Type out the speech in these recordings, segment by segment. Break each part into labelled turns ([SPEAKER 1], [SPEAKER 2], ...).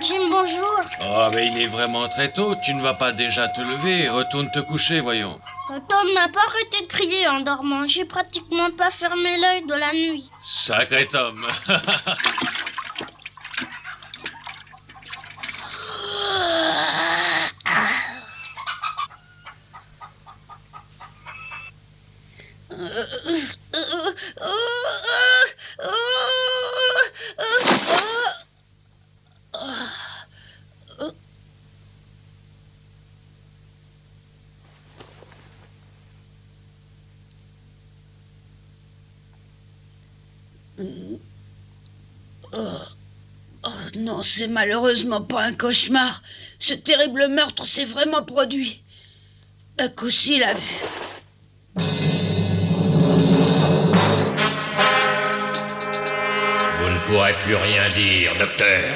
[SPEAKER 1] Jim, bonjour.
[SPEAKER 2] Oh, mais il est vraiment très tôt. Tu ne vas pas déjà te lever. Retourne te coucher, voyons.
[SPEAKER 1] Tom n'a pas arrêté de crier en dormant. J'ai pratiquement pas fermé l'œil de la nuit.
[SPEAKER 2] Sacré Tom.
[SPEAKER 3] Oh non, c'est malheureusement pas un cauchemar. Ce terrible meurtre s'est vraiment produit. Huck aussi l'a vu.
[SPEAKER 4] Vous ne pourrez plus rien dire, docteur.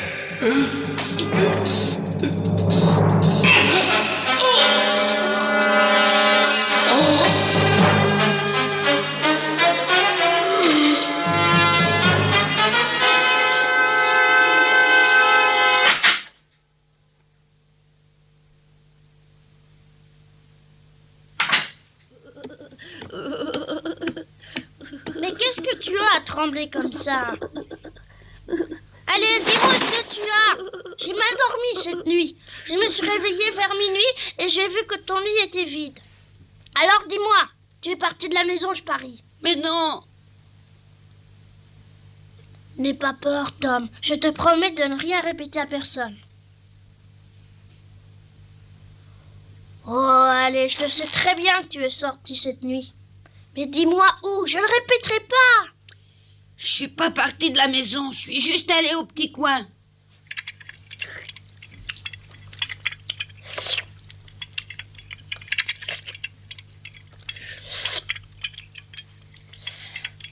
[SPEAKER 1] Mais qu'est-ce que tu as à trembler comme ça? Allez, dis-moi ce que tu as. J'ai mal dormi cette nuit. Je me suis réveillée vers minuit et j'ai vu que ton lit était vide. Alors dis-moi, tu es parti de la maison, je parie.
[SPEAKER 3] Mais non.
[SPEAKER 1] N'aie pas peur, Tom. Je te promets de ne rien répéter à personne. Oh, allez, je le sais très bien que tu es sorti cette nuit. Mais dis-moi où, je ne répéterai pas.
[SPEAKER 3] Je suis pas partie de la maison, je suis juste allée au petit coin.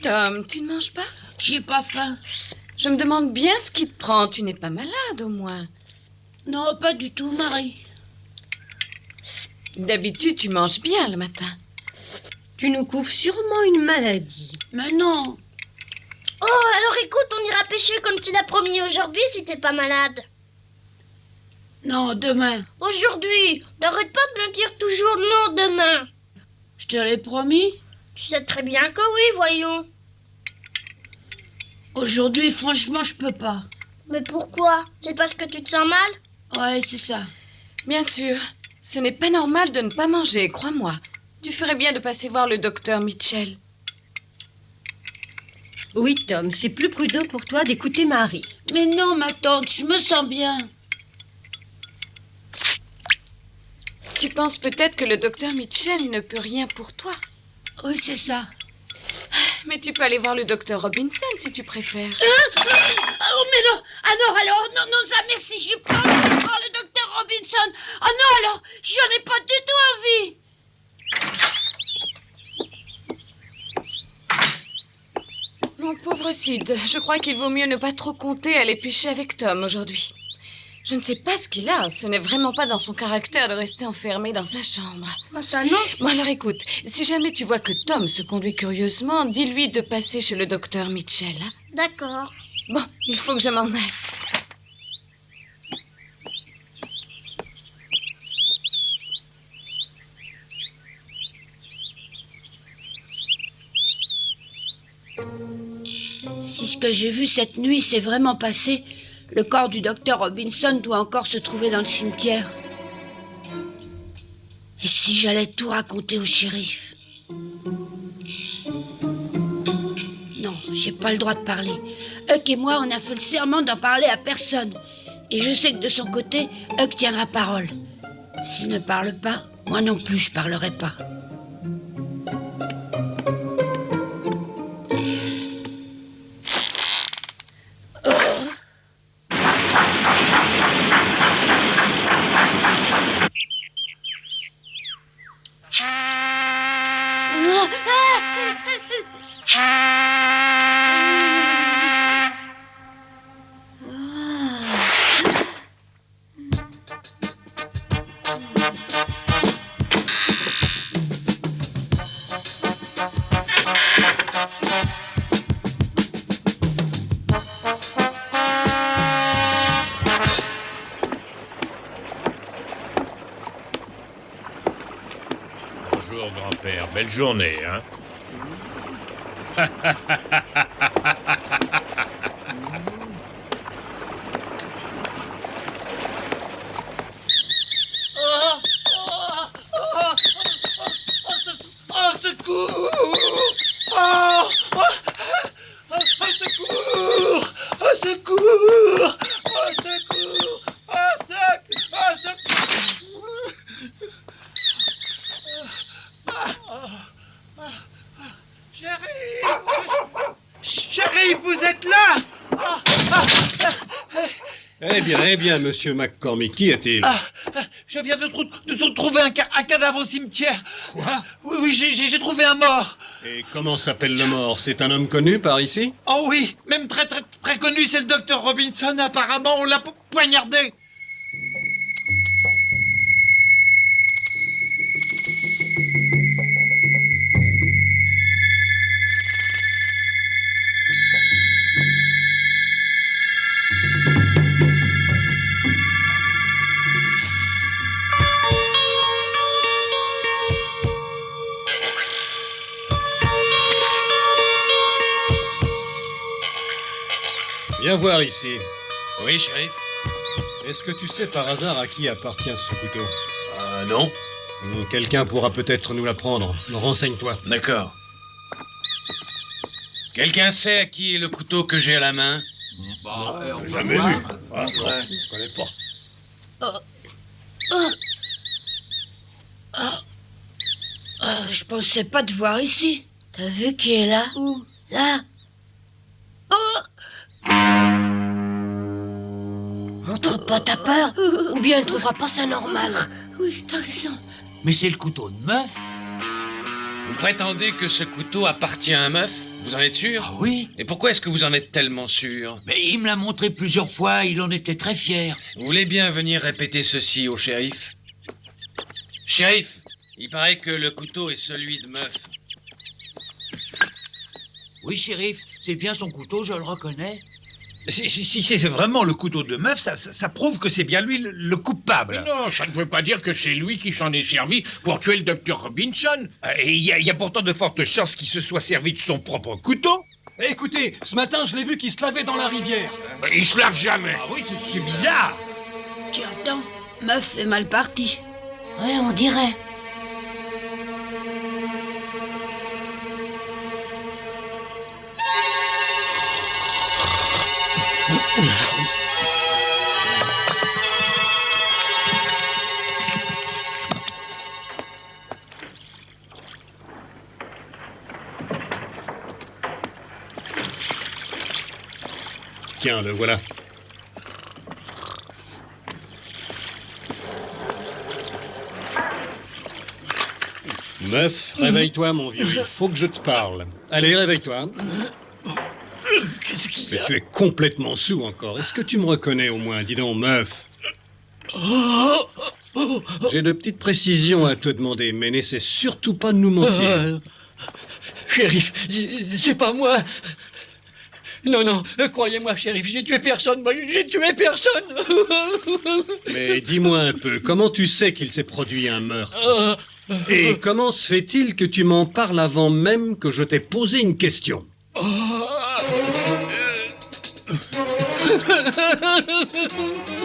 [SPEAKER 5] Tom, tu ne manges pas?
[SPEAKER 3] J'ai pas faim.
[SPEAKER 5] Je me demande bien ce qui te prend. Tu n'es pas malade, au moins.
[SPEAKER 3] Non, pas du tout, Marie.
[SPEAKER 5] D'habitude, tu manges bien le matin.
[SPEAKER 6] Tu nous couvres sûrement une maladie.
[SPEAKER 3] Mais non.
[SPEAKER 1] Oh, alors écoute, on ira pêcher comme tu l'as promis aujourd'hui si t'es pas malade.
[SPEAKER 3] Non, demain.
[SPEAKER 1] Aujourd'hui, n'arrête pas de me dire toujours non demain.
[SPEAKER 3] Je te l'ai promis.
[SPEAKER 1] Tu sais très bien que oui, voyons.
[SPEAKER 3] Aujourd'hui, franchement, je peux pas.
[SPEAKER 1] Mais pourquoi? C'est parce que tu te sens mal?
[SPEAKER 3] Ouais, c'est ça.
[SPEAKER 5] Bien sûr, ce n'est pas normal de ne pas manger, crois-moi. Tu ferais bien de passer voir le docteur Mitchell.
[SPEAKER 6] Oui, Tom, c'est plus prudent pour toi d'écouter Marie.
[SPEAKER 3] Mais non, ma tante, je me sens bien.
[SPEAKER 5] Tu penses peut-être que le docteur Mitchell ne peut rien pour toi.
[SPEAKER 3] Oui, c'est ça.
[SPEAKER 5] Mais tu peux aller voir le docteur Robinson si tu préfères.
[SPEAKER 3] Oh, mais non. Alors, non, ça, merci. J'ai pas envie de voir le docteur Robinson. Ah non, alors, j'en ai pas du tout envie.
[SPEAKER 5] Mon pauvre Sid, je crois qu'il vaut mieux ne pas trop compter aller pêcher avec Tom aujourd'hui. Je ne sais pas ce qu'il a. Ce n'est vraiment pas dans son caractère de rester enfermé dans sa chambre.
[SPEAKER 1] Oh, ça non.
[SPEAKER 5] Bon, alors écoute, si jamais tu vois que Tom se conduit curieusement, dis-lui de passer chez le docteur Mitchell. Hein?
[SPEAKER 1] D'accord.
[SPEAKER 5] Bon, il faut que je m'en aille.
[SPEAKER 3] Si ce que j'ai vu cette nuit s'est vraiment passé, le corps du docteur Robinson doit encore se trouver dans le cimetière. Et si j'allais tout raconter au shérif? Non, j'ai pas le droit de parler. Huck et moi, on a fait le serment d'en parler à personne. Et je sais que de son côté, Huck tiendra parole. S'il ne parle pas, moi non plus, je parlerai pas.
[SPEAKER 4] Belle journée, hein?
[SPEAKER 7] Au secours! Oh! Au secours! Au secours! Au secours! Au secours! Chérie, vous êtes là?
[SPEAKER 8] Eh bien, monsieur McCormick, qui est-il?
[SPEAKER 7] Je viens de trouver un cadavre au cimetière.
[SPEAKER 8] Quoi?
[SPEAKER 7] Oui, j'ai trouvé un mort.
[SPEAKER 8] Et comment s'appelle le mort? C'est un homme connu par ici?
[SPEAKER 7] Oh oui, même très connu, c'est le docteur Robinson. Apparemment, on l'a poignardé.
[SPEAKER 8] Viens voir ici.
[SPEAKER 2] Oui, shérif?
[SPEAKER 8] Est-ce que tu sais par hasard à qui appartient ce couteau?
[SPEAKER 2] Non.
[SPEAKER 8] Quelqu'un pourra peut-être nous l'apprendre. Renseigne-toi.
[SPEAKER 2] D'accord. Quelqu'un sait à qui est le couteau que j'ai à la main?
[SPEAKER 8] Jamais vu. Ah, non, je connais pas.
[SPEAKER 3] Je pensais pas te voir ici.
[SPEAKER 6] T'as vu qui est là?
[SPEAKER 3] Où?
[SPEAKER 6] Là. Montre pas ta peur, ou bien elle trouvera pas ça normal.
[SPEAKER 3] Oui, t'as raison.
[SPEAKER 7] Mais c'est le couteau de meuf.
[SPEAKER 2] Vous prétendez que ce couteau appartient à un meuf? Vous en êtes sûr?
[SPEAKER 7] Ah oui,
[SPEAKER 2] Et pourquoi est-ce que vous en êtes tellement sûr?
[SPEAKER 7] mais il me l'a montré plusieurs fois, il en était très fier.
[SPEAKER 2] Vous voulez bien venir répéter ceci au shérif? Shérif, il paraît que le couteau est celui de meuf.
[SPEAKER 7] Oui, shérif, c'est bien son couteau, je le reconnais. Si c'est vraiment le couteau de meuf, ça prouve que c'est bien lui le coupable.
[SPEAKER 4] Non, ça ne veut pas dire que c'est lui qui s'en est servi pour tuer le docteur Robinson.
[SPEAKER 7] Et il y a pourtant de fortes chances qu'il se soit servi de son propre couteau.
[SPEAKER 8] Écoutez, ce matin, je l'ai vu qui se lavait dans la rivière.
[SPEAKER 4] Il se lave jamais.
[SPEAKER 7] Ah oui, c'est bizarre.
[SPEAKER 3] Tu entends? Meuf est mal partie.
[SPEAKER 6] Ouais, on dirait.
[SPEAKER 8] Tiens, le voilà. Meuf, réveille-toi, mon vieux. Il faut que je te parle. Allez, réveille-toi.
[SPEAKER 7] Qu'est-ce qu'il y
[SPEAKER 8] Mais
[SPEAKER 7] a?
[SPEAKER 8] tu es complètement sous encore. Est-ce que tu me reconnais au moins? Dis donc, meuf. J'ai de petites précisions à te demander, mais n'essaie surtout pas de nous mentir.
[SPEAKER 9] Shérif, c'est pas moi. Non, croyez-moi, shérif, j'ai tué personne. Moi, j'ai tué personne.
[SPEAKER 8] Mais dis-moi un peu, comment tu sais qu'il s'est produit un meurtre? Et comment se fait-il que tu m'en parles avant même que je t'ai posé une question?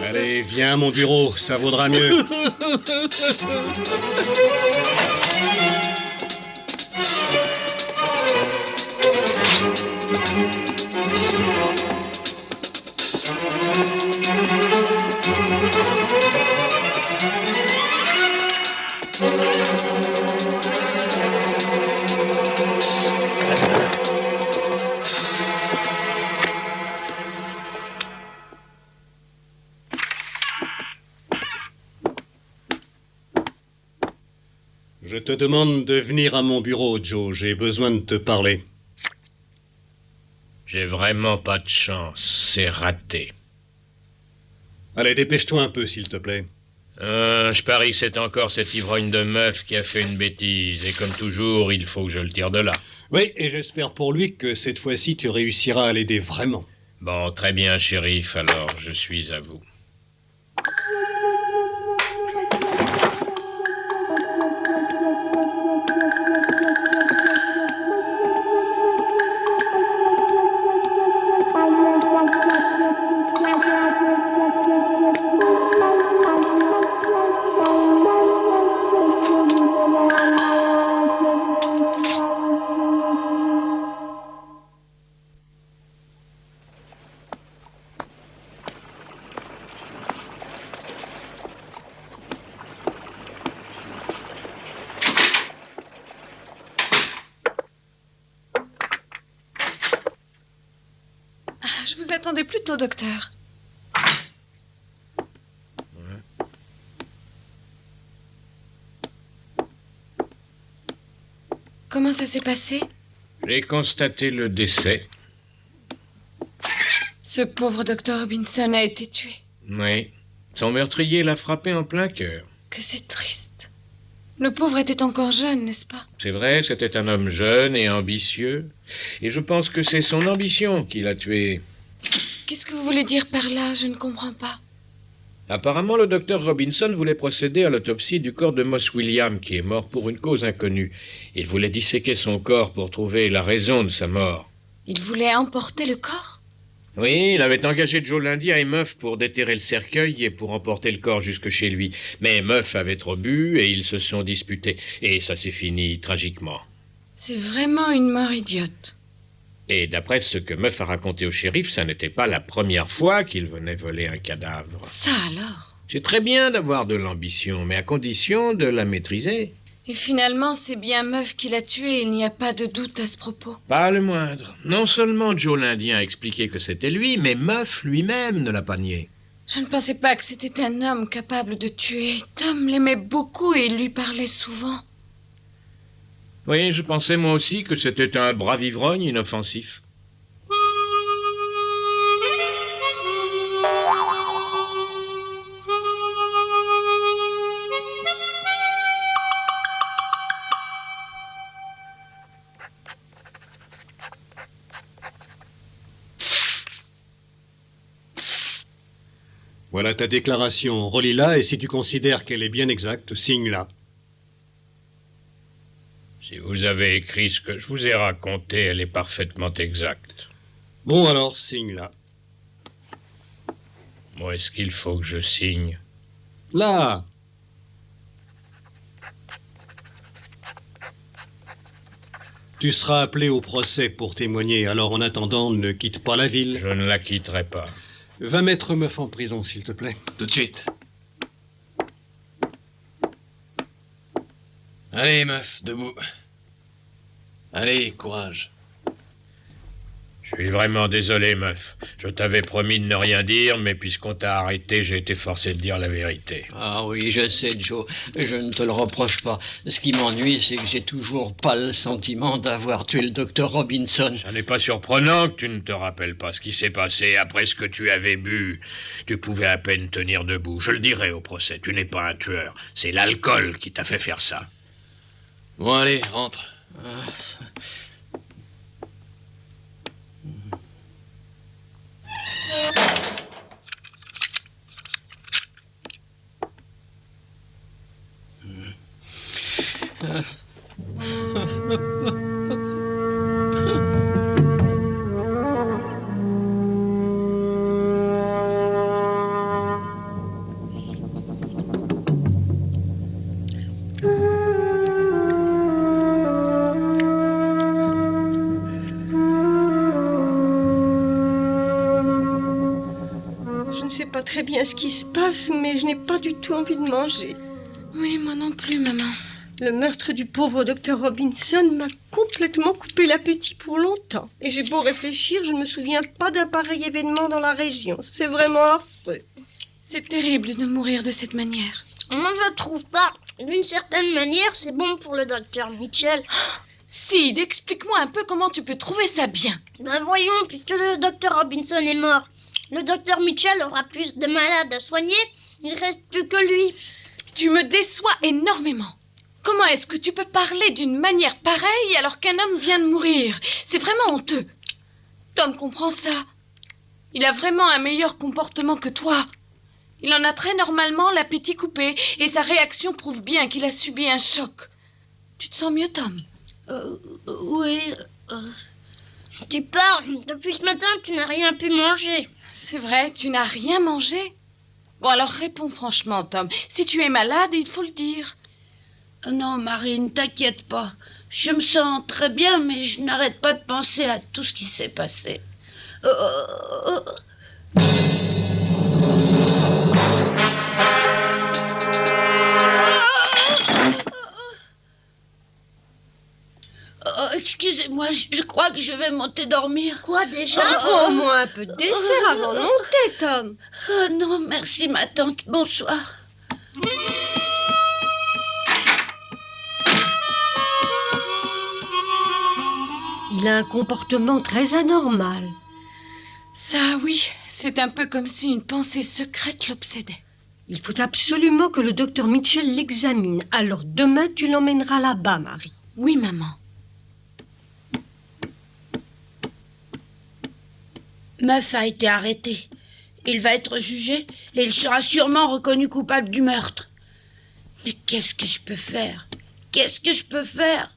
[SPEAKER 8] Allez, viens à mon bureau, ça vaudra mieux. Je te demande de venir à mon bureau, Joe. J'ai besoin de te parler.
[SPEAKER 4] J'ai vraiment pas de chance, c'est raté.
[SPEAKER 8] Allez, dépêche-toi un peu, s'il te plaît.
[SPEAKER 4] Je parie que c'est encore cette ivrogne de meuf qui a fait une bêtise. Et comme toujours, il faut que je le tire de là.
[SPEAKER 8] Oui, et j'espère pour lui que cette fois-ci, tu réussiras à l'aider vraiment.
[SPEAKER 4] Bon, très bien, shérif, alors je suis à vous.
[SPEAKER 5] Je vous attendais plutôt, docteur. Comment ça s'est passé?
[SPEAKER 4] J'ai constaté le décès.
[SPEAKER 5] Ce pauvre docteur Robinson a été tué.
[SPEAKER 4] Oui. Son meurtrier l'a frappé en plein cœur.
[SPEAKER 5] Que c'est triste. Le pauvre était encore jeune, n'est-ce pas?
[SPEAKER 4] C'est vrai, c'était un homme jeune et ambitieux. Et je pense que c'est son ambition qui l'a tué.
[SPEAKER 5] Qu'est-ce que vous voulez dire par là? Je ne comprends pas.
[SPEAKER 4] Apparemment, le docteur Robinson voulait procéder à l'autopsie du corps de Moss William, qui est mort pour une cause inconnue. Il voulait disséquer son corps pour trouver la raison de sa mort.
[SPEAKER 5] Il voulait emporter le corps?
[SPEAKER 4] Oui, il avait engagé Joe Lundy et Muff pour déterrer le cercueil et pour emporter le corps jusque chez lui. Mais Muff avait trop bu et ils se sont disputés. Et ça s'est fini tragiquement.
[SPEAKER 5] C'est vraiment une mort idiote.
[SPEAKER 4] Et d'après ce que Muff a raconté au shérif, ça n'était pas la première fois qu'il venait voler un cadavre.
[SPEAKER 5] Ça alors?
[SPEAKER 4] C'est très bien d'avoir de l'ambition, mais à condition de la maîtriser.
[SPEAKER 5] Et finalement, c'est bien Muff qui l'a tué, il n'y a pas de doute à ce propos.
[SPEAKER 4] Pas le moindre. Non seulement Joe l'Indien a expliqué que c'était lui, mais Muff lui-même ne l'a pas nié.
[SPEAKER 5] Je ne pensais pas que c'était un homme capable de tuer. Tom l'aimait beaucoup et il lui parlait souvent.
[SPEAKER 4] Oui, je pensais moi aussi que c'était un brave ivrogne inoffensif.
[SPEAKER 8] Voilà ta déclaration. Relis-la et si tu considères qu'elle est bien exacte, signe-la.
[SPEAKER 4] Si vous avez écrit ce que je vous ai raconté, elle est parfaitement exacte.
[SPEAKER 8] Bon alors, signe-la.
[SPEAKER 4] Où est-ce qu'il faut que je signe?
[SPEAKER 8] Là. Tu seras appelé au procès pour témoigner, alors en attendant, ne quitte pas la ville.
[SPEAKER 4] Je ne la quitterai pas.
[SPEAKER 8] Va mettre Muff en prison, s'il te plaît.
[SPEAKER 2] Tout de suite. Allez, meuf, debout. Allez, courage.
[SPEAKER 4] Je suis vraiment désolé, Muff. Je t'avais promis de ne rien dire, mais puisqu'on t'a arrêté, j'ai été forcé de dire la vérité.
[SPEAKER 9] Ah oui, je sais, Joe. Je ne te le reproche pas. Ce qui m'ennuie, c'est que j'ai toujours pas le sentiment d'avoir tué le docteur Robinson.
[SPEAKER 4] Ça n'est pas surprenant que tu ne te rappelles pas ce qui s'est passé après ce que tu avais bu. Tu pouvais à peine tenir debout. Je le dirai au procès, tu n'es pas un tueur. C'est l'alcool qui t'a fait faire ça.
[SPEAKER 2] Bon, allez, rentre.
[SPEAKER 6] Je ne sais pas très bien ce qui se passe, mais je n'ai pas du tout envie de manger.
[SPEAKER 5] Oui, moi non plus, maman.
[SPEAKER 6] Le meurtre du pauvre docteur Robinson m'a complètement coupé l'appétit pour longtemps. Et j'ai beau réfléchir, je ne me souviens pas d'un pareil événement dans la région. C'est vraiment affreux.
[SPEAKER 5] C'est terrible de mourir de cette manière.
[SPEAKER 1] Moi, je trouve pas. D'une certaine manière, c'est bon pour le docteur Mitchell.
[SPEAKER 5] Sid, explique-moi un peu comment tu peux trouver ça bien.
[SPEAKER 1] Ben voyons, puisque le docteur Robinson est mort, le docteur Mitchell aura plus de malades à soigner. Il reste plus que lui.
[SPEAKER 5] Tu me déçois énormément. Comment est-ce que tu peux parler d'une manière pareille alors qu'un homme vient de mourir? C'est vraiment honteux. Tom comprend ça. Il a vraiment un meilleur comportement que toi. Il en a très normalement l'appétit coupé et sa réaction prouve bien qu'il a subi un choc. Tu te sens mieux, Tom?
[SPEAKER 3] Oui.
[SPEAKER 1] Tu parles. Depuis ce matin, tu n'as rien pu manger.
[SPEAKER 5] C'est vrai, tu n'as rien mangé? Bon, alors réponds franchement, Tom. Si tu es malade, il faut le dire.
[SPEAKER 3] Non, Marine, t'inquiète pas. Je me sens très bien, mais je n'arrête pas de penser à tout ce qui s'est passé. Excusez-moi, je crois que je vais monter dormir.
[SPEAKER 1] Quoi déjà?
[SPEAKER 6] Prends-moi un peu de dessert avant de monter, Tom.
[SPEAKER 3] Oh non, merci ma tante, bonsoir.
[SPEAKER 6] Il a un comportement très anormal.
[SPEAKER 5] Ça, oui, c'est un peu comme si une pensée secrète l'obsédait.
[SPEAKER 6] Il faut absolument que le docteur Mitchell l'examine. Alors demain, tu l'emmèneras là-bas, Marie.
[SPEAKER 5] Oui, maman.
[SPEAKER 3] Meuf a été arrêté. Il va être jugé et il sera sûrement reconnu coupable du meurtre. Mais qu'est-ce que je peux faire? Qu'est-ce que je peux faire?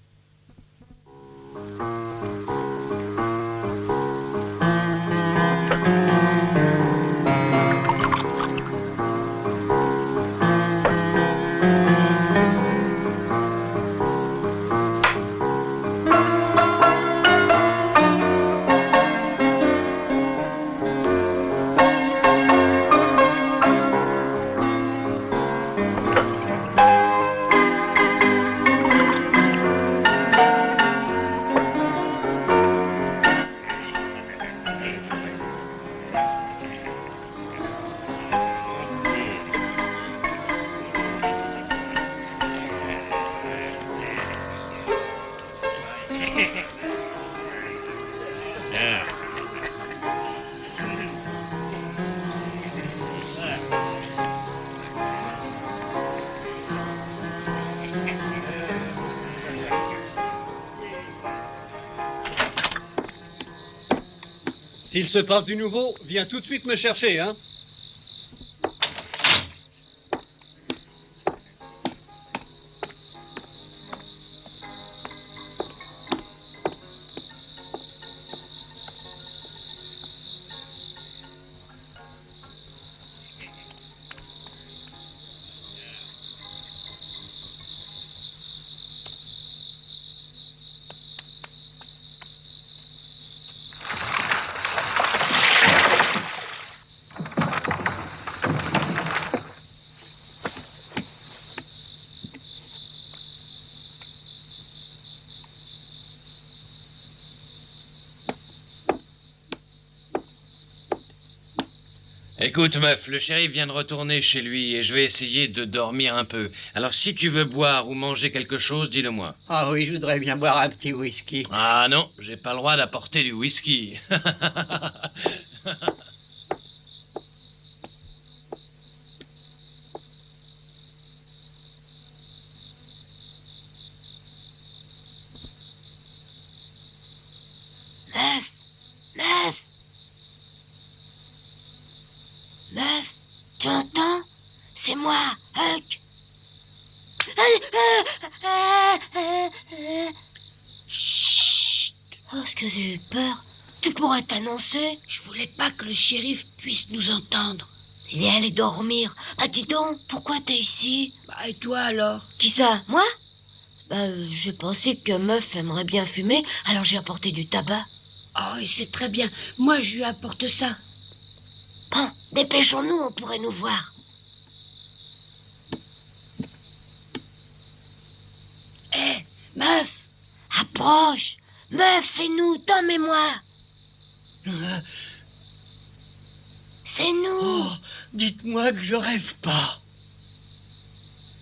[SPEAKER 8] S'il se passe du nouveau, viens tout de suite me chercher, hein.
[SPEAKER 2] Écoute, meuf, le shérif vient de retourner chez lui et je vais essayer de dormir un peu. Alors si tu veux boire ou manger quelque chose, dis-le-moi.
[SPEAKER 9] Ah oui, je voudrais bien boire un petit whisky.
[SPEAKER 2] Ah non, j'ai pas le droit d'apporter du whisky.
[SPEAKER 3] Meuf, tu entends? C'est moi, Huck. Chut. Oh, est-ce que j'ai eu peur? Tu pourrais t'annoncer? Je voulais pas que le shérif puisse nous entendre. Il est allé dormir. Bah dis donc, pourquoi t'es ici? Bah et toi alors? Qui ça? Moi? J'ai pensé que Meuf aimerait bien fumer, alors j'ai apporté du tabac. Oh, et c'est très bien. Moi, je lui apporte ça. Bon, dépêchons-nous, on pourrait nous voir. Hé, Meuf! Approche! Meuf, c'est nous, Tom et moi! C'est nous!
[SPEAKER 9] Oh, dites-moi que je rêve pas.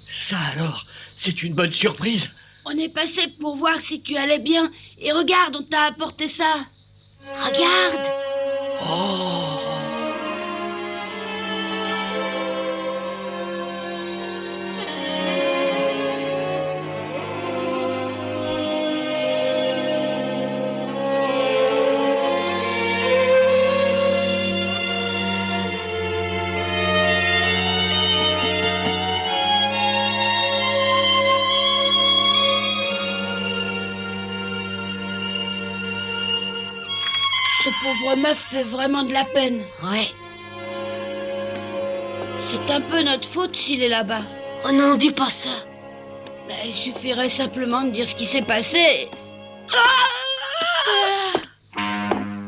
[SPEAKER 9] Ça alors, c'est une bonne surprise.
[SPEAKER 3] On est passé pour voir si tu allais bien. Et regarde, on t'a apporté ça. Regarde!
[SPEAKER 9] Oh!
[SPEAKER 3] Ce pauvre Meuf fait vraiment de la peine. Ouais. C'est un peu notre faute s'il est là-bas. Oh non, dis pas ça. Il suffirait simplement de dire ce qui s'est passé.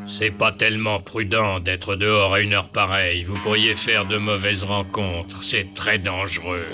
[SPEAKER 4] C'est pas tellement prudent d'être dehors à une heure pareille. Vous pourriez faire de mauvaises rencontres. C'est très dangereux.